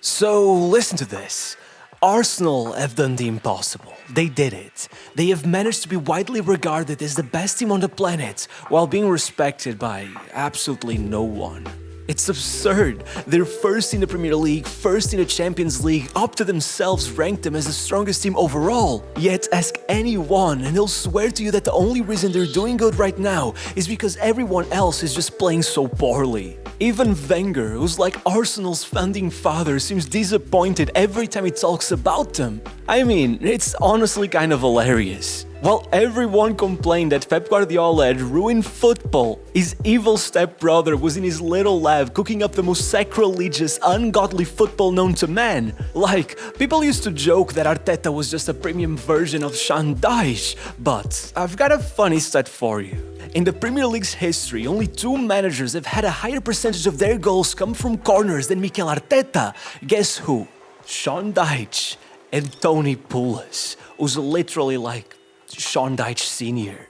So listen to this. Arsenal have done the impossible. They did it. They have managed to be widely regarded as the best team on the planet while being respected by absolutely no one. It's absurd. They're first in the Premier League, first in the Champions League, up to themselves rank them as the strongest team overall. Yet ask anyone and they'll swear to you that the only reason they're doing good right now is because everyone else is just playing so poorly. Even Wenger, who's like Arsenal's founding father, seems disappointed every time he talks about them. I mean, it's honestly kind of hilarious. While everyone complained that Pep Guardiola had ruined football, his evil stepbrother was in his little lab cooking up the most sacrilegious, ungodly football known to man. Like, people used to joke that Arteta was just a premium version of Sean Dyche, but I've got a funny stat for you. In the Premier League's history, only two managers have had a higher percentage of their goals come from corners than Mikel Arteta. Guess who? Sean Dyche and Tony Pulis, who's literally like Sean Dyche Sr.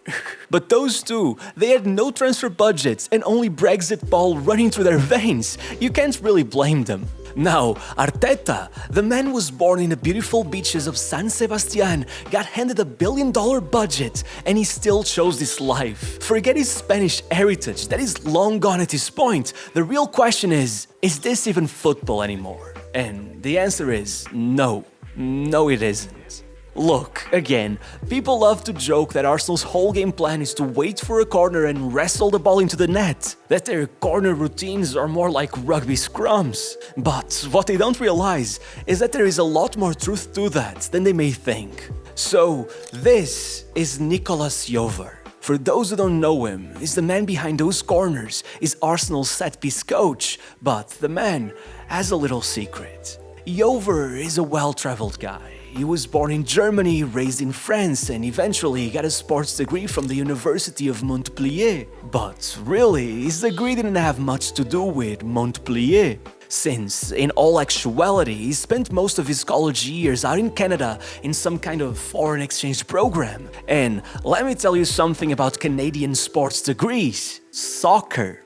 But those two, they had no transfer budgets and only Brexit ball running through their veins. You can't really blame them. Now, Arteta, the man was born in the beautiful beaches of San Sebastian, got handed $1 billion budget, and he still chose this life. Forget his Spanish heritage, that is long gone at this point. The real question is this even football anymore? And the answer is no. No, it isn't. Look, again, people love to joke that Arsenal's whole game plan is to wait for a corner and wrestle the ball into the net, that their corner routines are more like rugby scrums. But what they don't realize is that there is a lot more truth to that than they may think. So, this is Nicolas Jover. For those who don't know him, he's the man behind those corners, is Arsenal's set-piece coach, but the man has a little secret. Jover is a well-traveled guy. He was born in Germany, raised in France, and eventually got a sports degree from the University of Montpellier. But really, his degree didn't have much to do with Montpellier, since, in all actuality, he spent most of his college years out in Canada in some kind of foreign exchange program. And let me tell you something about Canadian sports degrees. Soccer,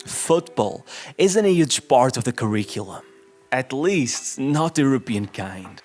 football, isn't a huge part of the curriculum. At least, not the European kind.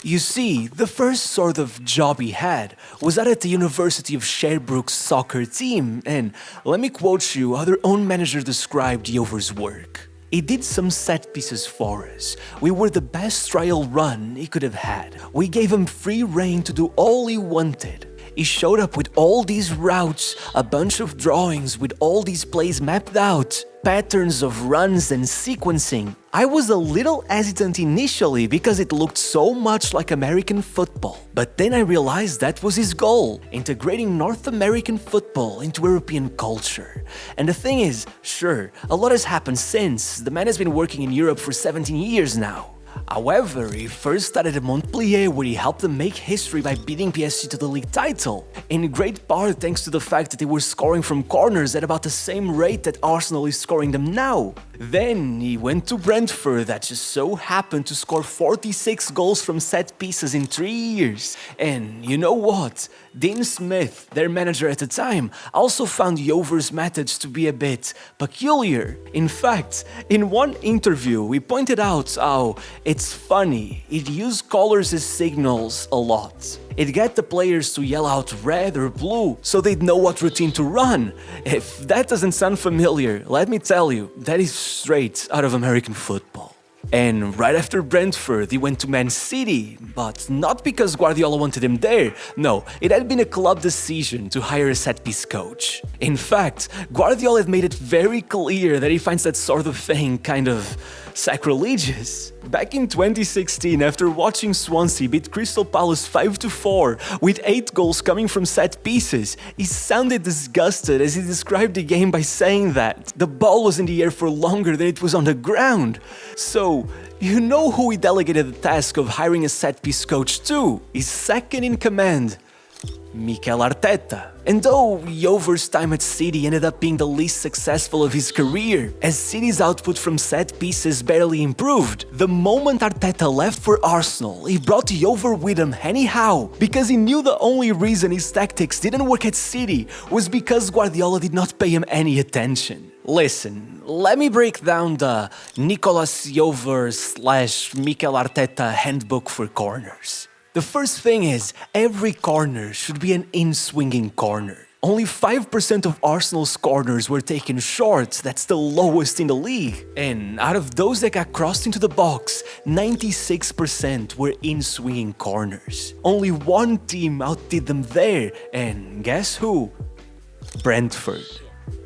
You see, the first sort of job he had was out at the University of Sherbrooke's soccer team, and let me quote you how their own manager described Jover's work. He did some set pieces for us. We were the best trial run he could have had. We gave him free rein to do all he wanted. He showed up with all these routes, a bunch of drawings with all these plays mapped out, patterns of runs and sequencing. I was a little hesitant initially because it looked so much like American football. But then I realized that was his goal, integrating North American football into European culture. And the thing is, sure, a lot has happened since. The man has been working in Europe for 17 years now. However, he first started at Montpellier where he helped them make history by beating PSG to the league title, in great part thanks to the fact that they were scoring from corners at about the same rate that Arsenal is scoring them now. Then he went to Brentford that just so happened to score 46 goals from set pieces in 3 years. And you know what? Dean Smith, their manager at the time, also found Jover's methods to be a bit peculiar. In fact, in one interview, he pointed out how it's funny, he'd use colors as signals a lot. It'd get the players to yell out red or blue so they'd know what routine to run. If that doesn't sound familiar, let me tell you, that is straight out of American football. And right after Brentford, he went to Man City, but not because Guardiola wanted him there. No, it had been a club decision to hire a set-piece coach. In fact, Guardiola had made it very clear that he finds that sort of thing kind of sacrilegious. Back in 2016, after watching Swansea beat Crystal Palace 5-4 with 8 goals coming from set pieces, he sounded disgusted as he described the game by saying that the ball was in the air for longer than it was on the ground. So, you know who he delegated the task of hiring a set-piece coach to? His second in command, Mikel Arteta. And though Jover's time at City ended up being the least successful of his career, as City's output from set pieces barely improved, the moment Arteta left for Arsenal, he brought Jover with him anyhow, because he knew the only reason his tactics didn't work at City was because Guardiola did not pay him any attention. Listen, let me break down the Nicolas Jover/Mikel Arteta handbook for corners. The first thing is, every corner should be an in-swinging corner. Only 5% of Arsenal's corners were taken short, that's the lowest in the league. And out of those that got crossed into the box, 96% were in-swinging corners. Only one team outdid them there, and guess who? Brentford.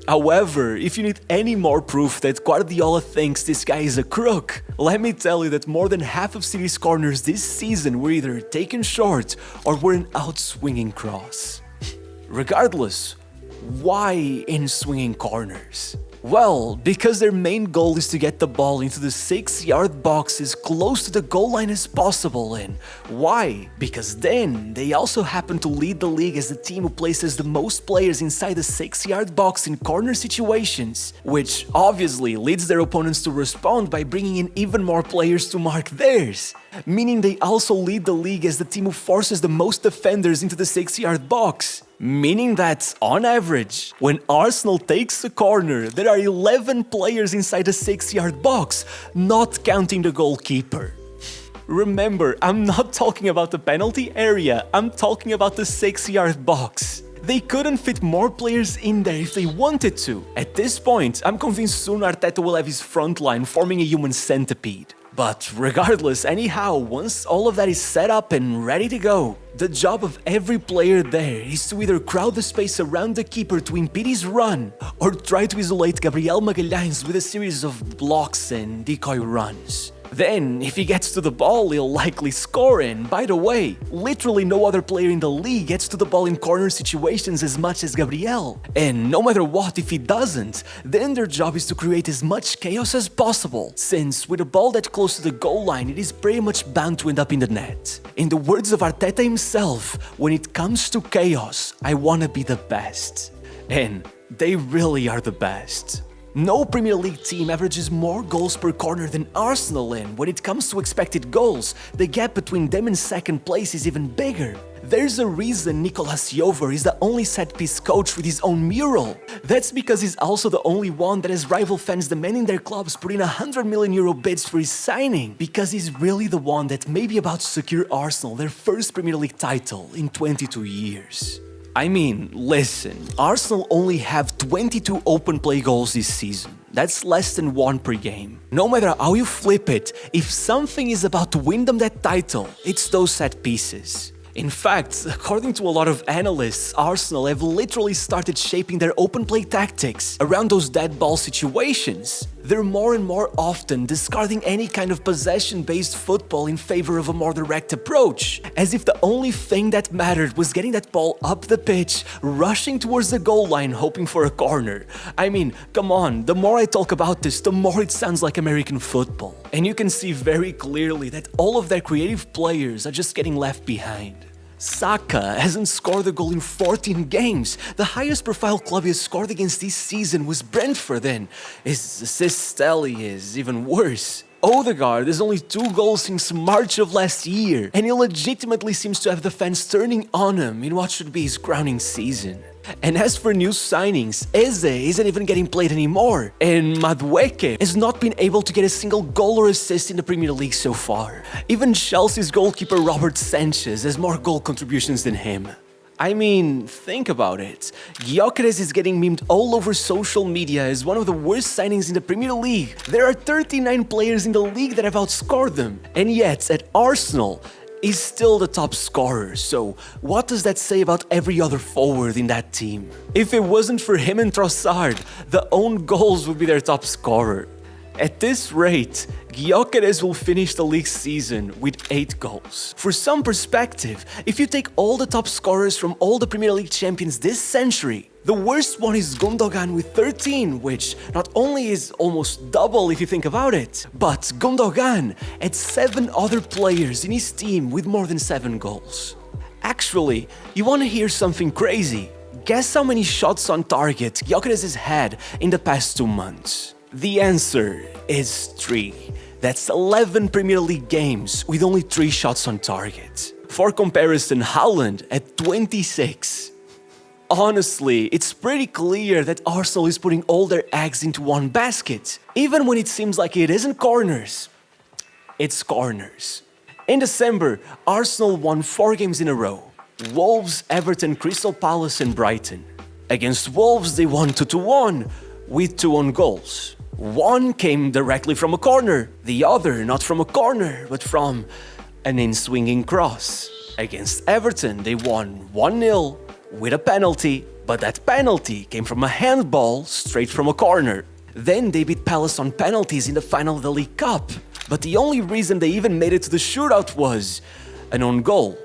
However, if you need any more proof that Guardiola thinks this guy is a crook, let me tell you that more than half of City's corners this season were either taken short or were an out-swinging cross. Regardless, why in-swinging corners? Well, because their main goal is to get the ball into the 6-yard box as close to the goal line as possible. And why? Because then they also happen to lead the league as the team who places the most players inside the 6-yard box in corner situations, which obviously leads their opponents to respond by bringing in even more players to mark theirs. Meaning they also lead the league as the team who forces the most defenders into the 6-yard box. Meaning that, on average, when Arsenal takes a corner, there are 11 players inside the 6-yard box, not counting the goalkeeper. Remember, I'm not talking about the penalty area, I'm talking about the 6-yard box. They couldn't fit more players in there if they wanted to. At this point, I'm convinced soon Arteta will have his front line forming a human centipede. But regardless, anyhow, once all of that is set up and ready to go, the job of every player there is to either crowd the space around the keeper to impede his run, or try to isolate Gabriel Magalhães with a series of blocks and decoy runs. Then, if he gets to the ball, he'll likely score, and by the way, literally no other player in the league gets to the ball in corner situations as much as Gabriel. And no matter what, if he doesn't, then their job is to create as much chaos as possible, since with a ball that close to the goal line, it is pretty much bound to end up in the net. In the words of Arteta himself, when it comes to chaos, I wanna be the best. And they really are the best. No Premier League team averages more goals per corner than Arsenal, and when it comes to expected goals, the gap between them and second place is even bigger. There's a reason Nicolas Jover is the only set-piece coach with his own mural. That's because he's also the only one that has rival fans demanding their clubs put in €100 million bids for his signing, because he's really the one that may be about to secure Arsenal their first Premier League title in 22 years. I mean, listen, Arsenal only have 22 open play goals this season. That's less than one per game. No matter how you flip it, if something is about to win them that title, it's those set pieces. In fact, according to a lot of analysts, Arsenal have literally started shaping their open play tactics around those dead ball situations. They're more and more often discarding any kind of possession-based football in favor of a more direct approach, as if the only thing that mattered was getting that ball up the pitch, rushing towards the goal line hoping for a corner. I mean, come on, the more I talk about this, the more it sounds like American football. And you can see very clearly that all of their creative players are just getting left behind. Saka hasn't scored a goal in 14 games. The highest profile club he has scored against this season was Brentford, and his assist tally is even worse. Odegaard has only 2 goals since March of last year, and he legitimately seems to have the fans turning on him in what should be his crowning season. And as for new signings, Eze isn't even getting played anymore, and Madueke has not been able to get a single goal or assist in the Premier League so far. Even Chelsea's goalkeeper Robert Sanchez has more goal contributions than him. I mean, think about it. Gyökeres is getting memed all over social media as one of the worst signings in the Premier League. There are 39 players in the league that have outscored them, and yet at Arsenal, he's still the top scorer, so what does that say about every other forward in that team? If it wasn't for him and Trossard, the own goals would be their top scorer. At this rate, Gyökeres will finish the league season with 8 goals. For some perspective, if you take all the top scorers from all the Premier League champions this century, the worst one is Gundogan with 13, which not only is almost double if you think about it, but Gundogan had 7 other players in his team with more than 7 goals. Actually, you want to hear something crazy? Guess how many shots on target Gyökeres has had in the past 2 months? The answer is 3. That's 11 Premier League games with only 3 shots on target. For comparison, Haaland at 26. Honestly, it's pretty clear that Arsenal is putting all their eggs into one basket, even when it seems like it isn't corners. It's corners. In December, Arsenal won 4 games in a row. Wolves, Everton, Crystal Palace and Brighton. Against Wolves, they won 2-1 with 2 own goals. One came directly from a corner, the other not from a corner, but from an in-swinging cross. Against Everton, they won 1-0 with a penalty, but that penalty came from a handball straight from a corner. Then they beat Palace on penalties in the final of the League Cup. But the only reason they even made it to the shootout was an own goal,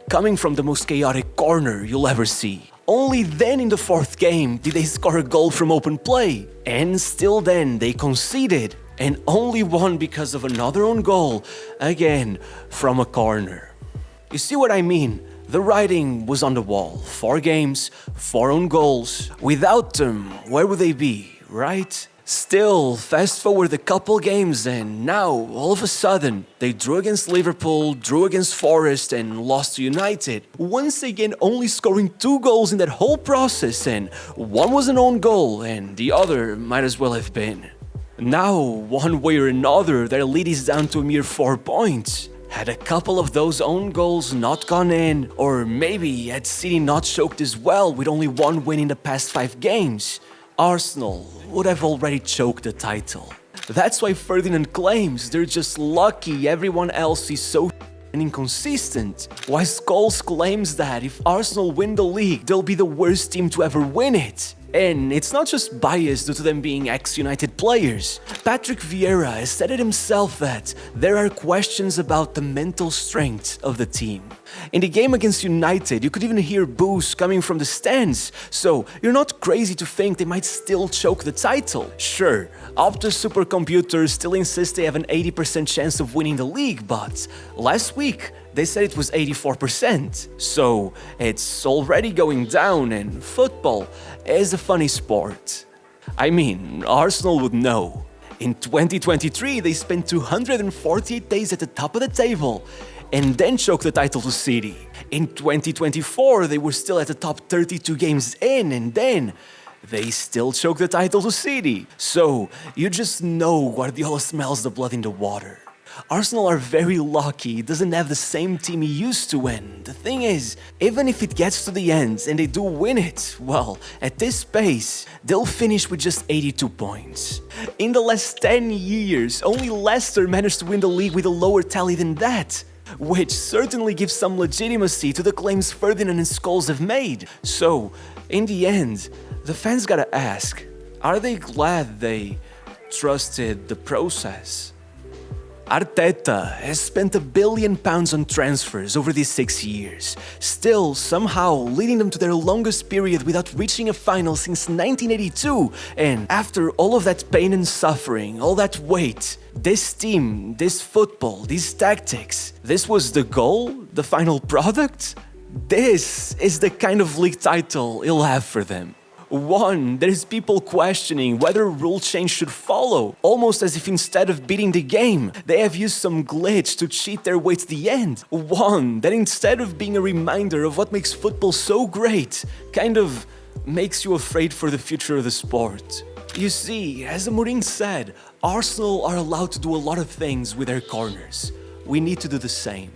coming from the most chaotic corner you'll ever see. Only then in the 4th game did they score a goal from open play. And still then they conceded and only won because of another own goal, again from a corner. You see what I mean? The writing was on the wall. 4 games, 4 own goals. Without them, where would they be, right? Still, fast forward a couple games and now, all of a sudden, they drew against Liverpool, drew against Forest and lost to United. Once again, only scoring 2 goals in that whole process, and one was an own goal and the other might as well have been. Now, one way or another, their lead is down to a mere 4 points. Had a couple of those own goals not gone in, or maybe had City not choked as well with only 1 win in the past 5 games, Arsenal would have already choked the title. That's why Ferdinand claims they're just lucky everyone else is so and inconsistent, while Scholes claims that if Arsenal win the league, they'll be the worst team to ever win it. And it's not just bias due to them being ex-United players. Patrick Vieira has said it himself that there are questions about the mental strength of the team. In the game against United, you could even hear boos coming from the stands, so you're not crazy to think they might still choke the title. Sure, Opta's supercomputers still insist they have an 80% chance of winning the league, but last week, they said it was 84%. So it's already going down, and football is a funny sport. I mean, Arsenal would know. In 2023, they spent 248 days at the top of the table and then choked the title to City. In 2024, they were still at the top 32 games in, and then they still choked the title to City. So you just know Guardiola smells the blood in the water. Arsenal are very lucky he doesn't have the same team he used to win. The thing is, even if it gets to the end and they do win it, well, at this pace, they'll finish with just 82 points. In the last 10 years, only Leicester managed to win the league with a lower tally than that, which certainly gives some legitimacy to the claims Ferdinand and Scholes have made. So, in the end, the fans gotta ask, are they glad they trusted the process? Arteta has spent £1 billion on transfers over these 6 years, still somehow leading them to their longest period without reaching a final since 1982. And after all of that pain and suffering, all that weight, this team, this football, these tactics, this was the goal, the final product? This is the kind of league title he'll have for them. One, there is people questioning whether a rule change should follow, almost as if instead of beating the game, they have used some glitch to cheat their way to the end. One, that instead of being a reminder of what makes football so great, kind of makes you afraid for the future of the sport. You see, as Mourinho said, Arsenal are allowed to do a lot of things with their corners. We need to do the same.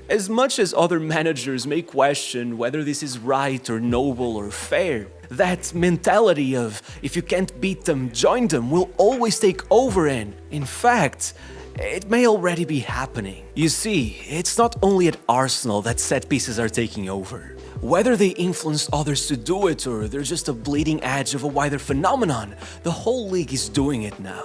As much as other managers may question whether this is right or noble or fair, that mentality of if you can't beat them, join them will always take over, and in fact, it may already be happening. You see, it's not only at Arsenal that set pieces are taking over. Whether they influence others to do it or they're just a bleeding edge of a wider phenomenon, the whole league is doing it now.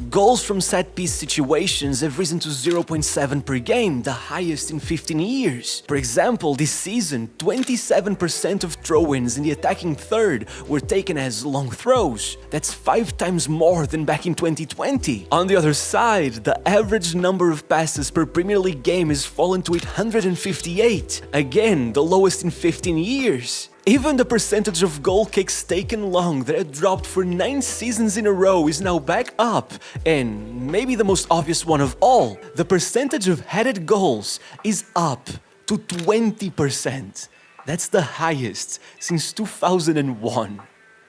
Goals from set-piece situations have risen to 0.7 per game, the highest in 15 years. For example, this season, 27% of throw-ins in the attacking third were taken as long throws. That's 5 times more than back in 2020. On the other side, the average number of passes per Premier League game has fallen to 858, again the lowest in 15 years. Even the percentage of goal kicks taken long that had dropped for 9 seasons in a row is now back up, and maybe the most obvious one of all, the percentage of headed goals is up to 20%. That's the highest since 2001.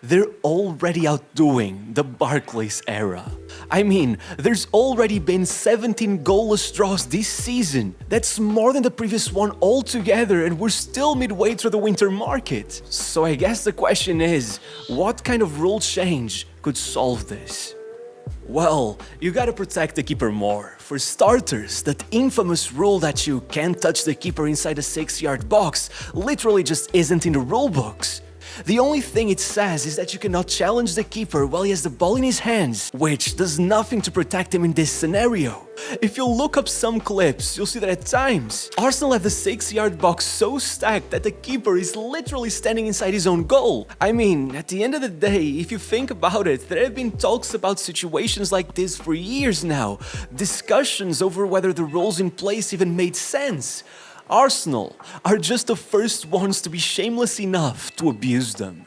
They're already outdoing the Barclays era. I mean, there's already been 17 goalless draws this season. That's more than the previous one altogether, and we're still midway through the winter market. So I guess the question is, what kind of rule change could solve this? Well, you gotta protect the keeper more. For starters, that infamous rule that you can't touch the keeper inside the 6-yard box literally just isn't in the rule books. The only thing it says is that you cannot challenge the keeper while he has the ball in his hands, which does nothing to protect him in this scenario. If you look up some clips, you'll see that at times, Arsenal have the 6-yard box so stacked that the keeper is literally standing inside his own goal. I mean, at the end of the day, if you think about it, there have been talks about situations like this for years now, discussions over whether the rules in place even made sense. Arsenal are just the first ones to be shameless enough to abuse them.